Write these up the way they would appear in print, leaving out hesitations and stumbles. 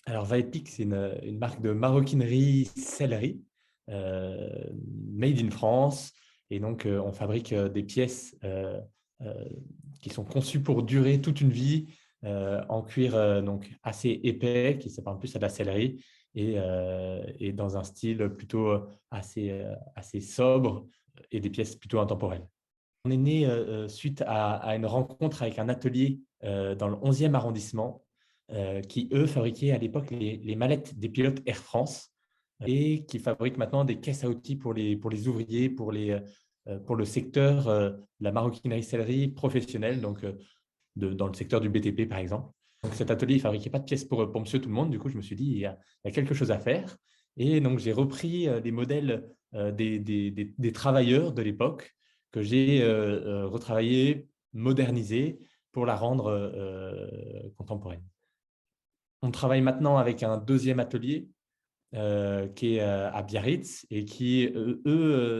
Alors, Vaepic, c'est une marque de maroquinerie sellerie, made in France. Et donc, on fabrique des pièces euh, qui sont conçues pour durer toute une vie en cuir donc assez épais, qui s'apparente plus à de la sellerie, et dans un style plutôt assez sobre et des pièces plutôt intemporelles. On est né suite à une rencontre avec un atelier dans le 11e arrondissement qui, eux, fabriquaient à l'époque les mallettes des pilotes Air France et qui fabriquent maintenant des caisses à outils pour les ouvriers, pour le secteur de la maroquinerie-sellerie professionnelle, donc dans le secteur du BTP, par exemple. Donc, cet atelier ne fabriquait pas de pièces pour monsieur tout le monde. Du coup, je me suis dit, il y a quelque chose à faire. Et donc, j'ai repris des modèles des travailleurs de l'époque que j'ai retravaillé, modernisé pour la rendre contemporaine. On travaille maintenant avec un deuxième atelier qui est à Biarritz et qui,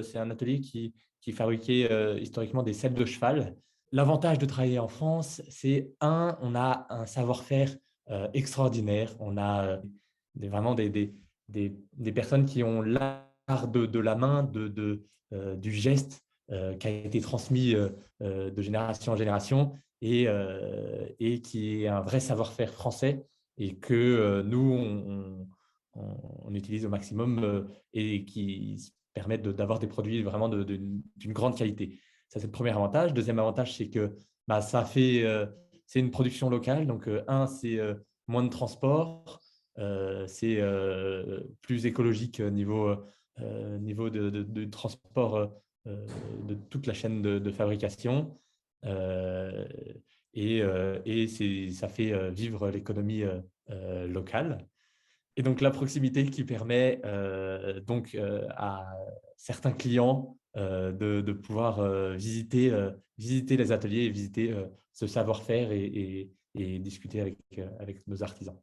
c'est un atelier qui fabriquait historiquement des selles de cheval. L'avantage de travailler en France, c'est on a un savoir-faire extraordinaire. On a vraiment des personnes qui ont l'art de la main, du geste qui a été transmis de génération en génération et qui est un vrai savoir-faire français et que nous, on utilise au maximum et qui permettent d'avoir des produits vraiment d'une grande qualité. Ça, c'est le premier avantage. Deuxième avantage, c'est que bah, c'est une production locale. Donc, c'est moins de transport, c'est plus écologique niveau de transport de toute la chaîne de fabrication. Euh, et ça fait vivre l'économie locale. Et donc, la proximité qui permet à certains clients de pouvoir visiter les ateliers et visiter ce savoir-faire et discuter avec nos artisans.